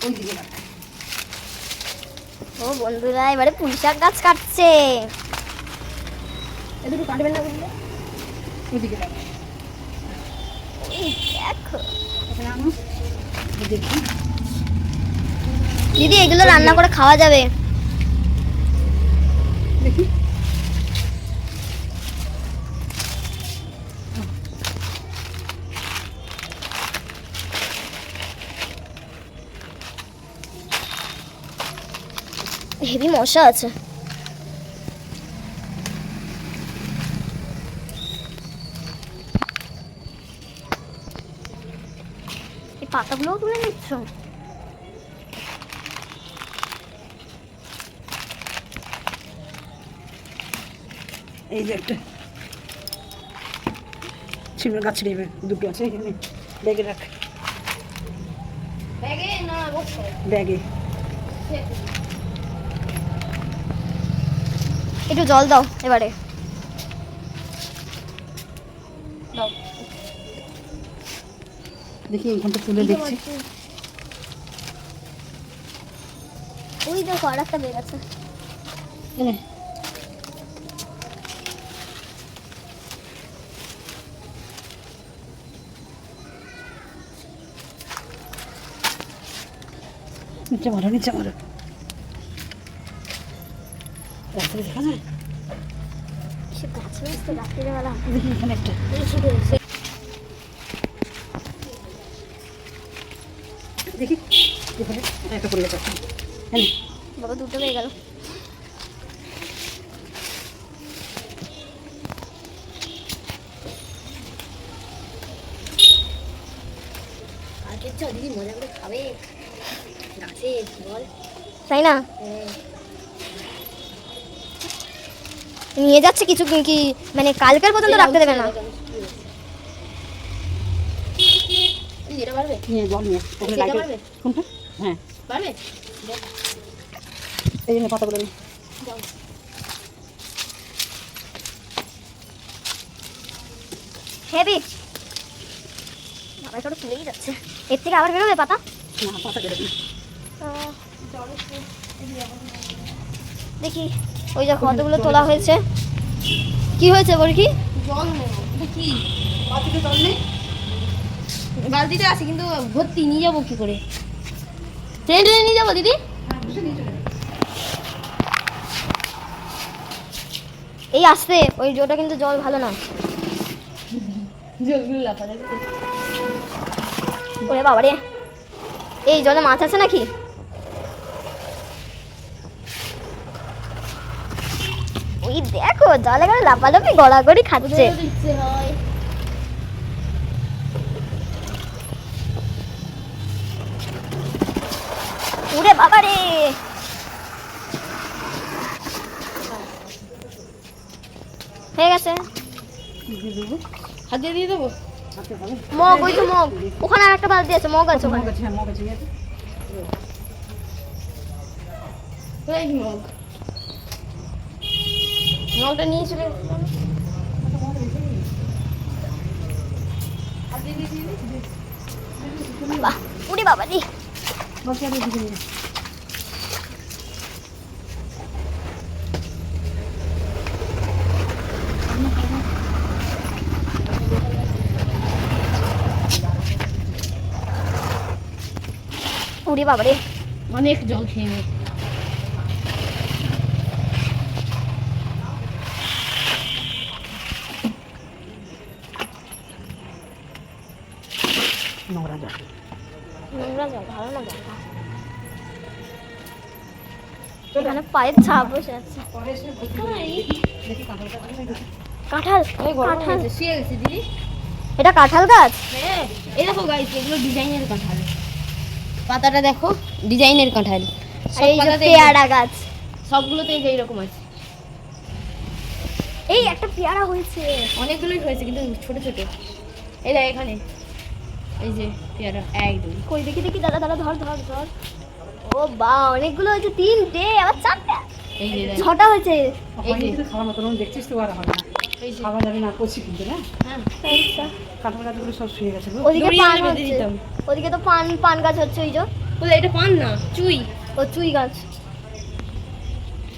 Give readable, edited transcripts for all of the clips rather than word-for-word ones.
ও বন্ধুরা এবারে পুঁইশাক গাছ কাটছে। এদিকে কাটবেন না বুঝলে, ওইদিকে দেখো দিদি এগুলো রান্না করে খাওয়া যাবে। দেখি হেভি মশা আছে। এই পাতাগুলোও তুলে নিচ্ছ? এই যে একটা ছিমড়া গাছ ছিঁড়ে দুটো আছে এখানে, ব্যাগে রাখ। ব্যাগে না বসে? ব্যাগে। একটু জল দাও এবারে। দাও দেখি এইখানটা তুলে দেখছি। ওই দেখো আর একটা বের আছে। নিচে মারো, নিচে মারো, রাস্তায় দেখা যায়। সে গাছে আসতে রাত্রিবেলা দেখি এখানে একটা দেখি, এখানে একটা পড়ে গেছে। হ্যাঁ বাবা দুটো হয়ে গেল। দিদি মজা করে খাবে গাছে বল, তাই না? নিয়ে যাচ্ছে কিছু কি মানে কালকের পর্যন্ত রাখতে দেবে না? এটা পারবে? নিয়ে জল নিয়ে ওখানে লাইটে কোনটা? হ্যাঁ পারবে। এই জন্য পাতাগুলো নিয়ে হেভি বাবা ছোট তুলেই যাচ্ছে। এর থেকে আবার বেরোবে পাতা? না পাতা বেরোবে। দেখি ওই যে কতগুলো তোলা হয়েছে। কি হয়েছে বল? কি জল নেব? কি বালতিতে জল নেই? বালতিতে আছে কিন্তু ভর্তি, নিয়ে যাবো কি করে? ট্রেনে নিয়ে যাবো দিদি? এই আসতে ওই জোটা কিন্তু জল ভালো না। জলগুলো লাফা যাবে। ওরে বাবা রে, এই জলে মাছ আছে নাকি? ওই দেখো জলে গেলে লাফালাফি গড়াগড়ি খাচ্ছে। ইচ্ছে হয় ওরে বাবা রে, হয়ে গেছে। হাতে দিয়ে দেবো? মগ, ওই তো মগ, ওখানে আর একটা বালতি আছে, মগ আছে ওখানে। হ্যাঁ মগ আছে, নিয়ে এই মগ, মগটা নিয়ে চলে বাহ, ওরে বাবা রে, বসে আর এদিকে নিয়ে ওরে বাবা রে। অনেক জল খেয়ে নে। নোংরা জল, নোংরা জল, ভালো না জলটা। এখানে পায়ের ছাপ বসে আছে। কাঁঠাল, কাঁঠাল শুয়ে গেছে দিদি। এটা কাঁঠাল গাছ? হ্যাঁ এই দেখো গাইস, এগুলো ডিজাইনের কাঁঠাল। পাতাটা দেখো ডিজাইনের কাঁঠাল। আর এই যে পেয়ারা গাছ, সবগুলোতে এই রকম আছে। এই একটা পেয়ারা হয়েছে। অনেকগুলোই হয়েছে কিন্তু ছোট ছোট। এই দেখ এখানে, এই যে পেয়ারা একদম। কই দেখি দেখি, দাদা দাদা ধর ধর ধর। ও বা অনেকগুলো হয়েছে, 3টে আবার 4টা, এই যে 6টা হয়েছে। এই যে খাওয়ার মতো দেখছিস তো, আর হবে না, এই যে খাওয়া যাবে না, কচি কিন্তু না। হ্যাঁ কাঁঠাল গাছগুলো সব শুয়ে গেছে গো। ওদিকে দড়ি পান এনে বেঁধে হচ্ছে, দিতাম। ওদিকে তো পান গাছ হচ্ছে, ওই যে বলে এটা পান না, চুই। ও চুই গাছ।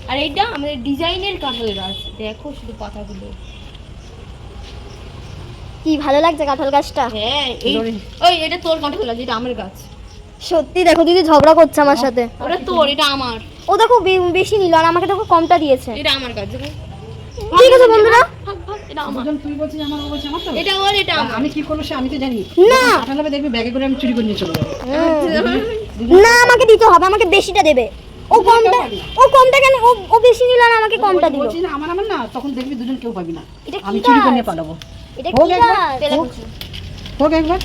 আর এইটা আমাদের ডিজাইনের কাঁঠাল গাছ, দেখো শুধু পাতাগুলো। কি ভালো লাগছে কাঁঠাল গাছটা। হ্যাঁ, ওই এটা তোর কাঁঠাল গাছ, এটা আমার গাছ। সত্যি দেখো দিদি ঝগড়া করছে আমার সাথে। ওটা তোর, এটা আমার। ও দেখো বেশি নিল আর আমাকে দেখো কমটা দিয়েছে। এটা আমার গাছ, দেখো। ঠিক আছে বন্ধুরা, ভাগ, ভাগ, এটা আমার। দুজন তুই বলছিস আমার, ও বলছে আমার তো। এটা ওর, এটা আমার। আমি কি করলো সে আমি তো জানি না। কাঁঠাল হবে দেখবি ব্যাগে করে আমি চুরি করে নিয়ে চলে যাবো। না আমাকে দিতে হবে, আমাকে বেশিটা দেবে। ও কমটা কেন, ও বেশি নিল আর আমাকে কমটা দিল। বলছি না আমার না, তখন দেখবি দুজন কেউ পাবি না। এটা কি আমি চুরি করে গাছ? নিয়ে পালাবো। এটা হোক কি একবার, গাছ? হোক একবার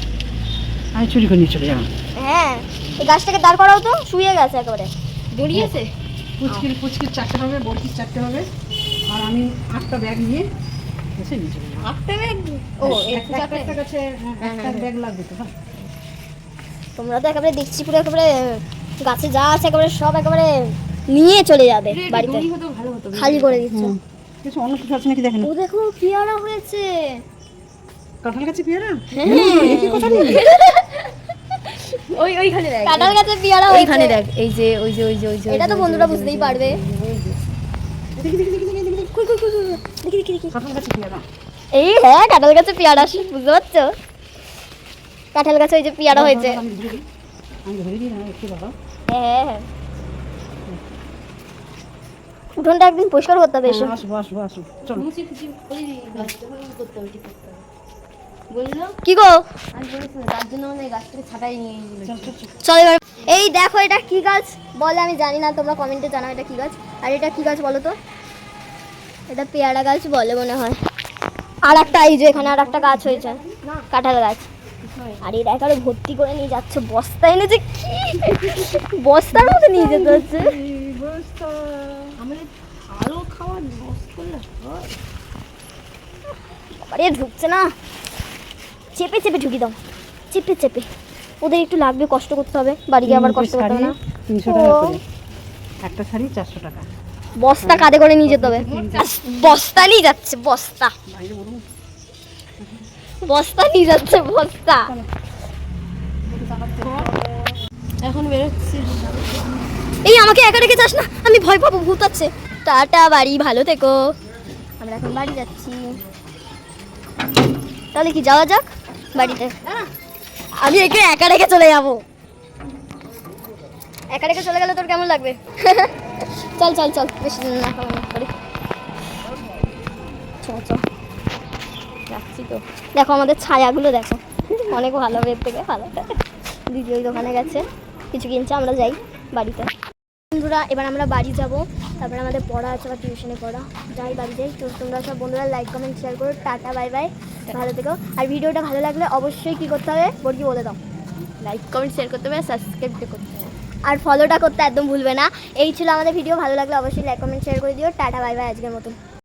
আমি চুরি করে নিয়ে চলে যাবো। হ্যাঁ, এই গাছটাকে দাঁড় করাও তো, শুয়ে গেছে একেবারে। দড়িয়েছে। পুচকির 4টে হবে, বড়কির 4টে হবে, আর আমি 8টা ব্যাগ নিয়ে এসে নিয়ে চলে যাবো। আটটা ব্যাগ। ও, একটা কাছে একটা ব্যাগ লাগবে তো। হ্যাঁ তোমরা তো একেবারে দেখছি পুরো একেবারে গাছে যা আছে একেবারে সব একেবারে নিয়ে চলে যাবে বাড়িতে, দড়ি হতো ভালো হতো। খালি করে দিচ্ছ। কিছু অন্য কিছু আছে নাকি দেখেন। ও দেখো পেয়ারা হয়েছে। কাঁঠাল গাছে পেয়ারা হ্যাঁ। কথা নেই। ওইখানে দেখ। কাঁঠাল গাছে পেয়ারা হয়েছে। ওইখানে দেখ, এই যে ওই যে ওই যে ওই যে। এটা তো বন্ধুরা বুঝতেই পারবে। দেখি দেখি দেখি দেখি দেখি কই কই কই কই, দেখি দেখি দেখি। কাঁঠাল গাছে পেয়ারা। এই হ্যাঁ কাঁঠাল গাছে পেয়ারা, বুঝতে পারছো? কাঁঠাল গাছে ওই যে পেয়ারা হয়েছে। আমি ধরে দিই না একটু বাবা। হ্যাঁ হ্যাঁ, উঠোনটা একদিন পরিষ্কার করতে হবে এসে। আসবো আসবো আসবো চলো। মুচি ফুচি ওই গাছটা করতে হবে, ঠিক করতে হবে। বুঝলো? কি গো, আমি বলেছি তার জন্য আমাদের গাছটাকে ছাটাই নিয়ে গেছিল। চল চল চল। চল এবার। এই দেখো এটা কি গাছ বলে, আমি জানি না, তোমরা কমেন্টে জানাও এটা কি গাছ। আর এটা কি গাছ বলো তো? এটা পেয়ারা গাছ বলে মনে হয়। আর একটা এই যে এখানে আর একটা গাছ হয়েছে, কাঁঠাল গাছ। আর এটা একেবারে ভর্তি করে নিয়ে যাচ্ছে, বস্তা এনেছে। কি বস্তার মধ্যে নিয়ে যেতে হচ্ছে। আমাদের আরো খাওয়ার নষ্ট করলে হয়। আরে ঢুকছে না, চেপে চেপে ঢুকি দাও, চেপে চেপে। ওদের একটু লাগবে, কষ্ট করতে হবে, বাড়ি গিয়ে আবার কষ্ট করতে হবে না। 300 টাকা করে একটা শাড়ি 400 টাকা। বস্তা কাঁধে করে নিয়ে যেতে হবে। বস্তা নিয়ে যাচ্ছে, বস্তা বাইরে বলুন বস্তা নিয়ে যাচ্ছে, বস্তা। এখন বেরোচ্ছি। এই আমাকে একা রেখে যাস না, আমি ভয় পাবো, ভূত আছে। টাটা, বাড়ি ভালো থেকো। আমরা এখন বাড়ি যাচ্ছি, তাহলে কি যাওয়া যাক বাড়িতে। আমি একে একা রেখে চলে যাবো। একা রেখে চলে গেলে তোর কেমন লাগবে? চল চল চল, বেশি দিন না কেমন করি। চল চল, যাচ্ছি তো। দেখো আমাদের ছায়াগুলো দেখো, অনেক ভালো হবে, এর থেকে ভালো। দিদি ওই দোকানে গেছে, কিছু কিনছে, আমরা যাই বাড়িতে। বন্ধুরা এবার আমরা বাড়ি যাব, তারপরে আমাদের পড়া আছে, আবার টিউশনে পড়া। যাই বাড়ি যাই। তো তোমরা সব বন্ধুরা লাইক কমেন্ট শেয়ার করো। টাটা বাই বাই, ভালো থেকো। আর ভিডিওটা ভালো লাগলে অবশ্যই কী করতে হবে বলকি বলে দাও। লাইক কমেন্ট শেয়ার করতে হবে, সাবস্ক্রাইব করতে হবে, আর ফলোটা করতে একদম ভুলবে না। এই ছিল আমাদের ভিডিও, ভালো লাগলে অবশ্যই লাইক কমেন্ট শেয়ার করে দিও। টাটা বাই বাই আজকের মতন।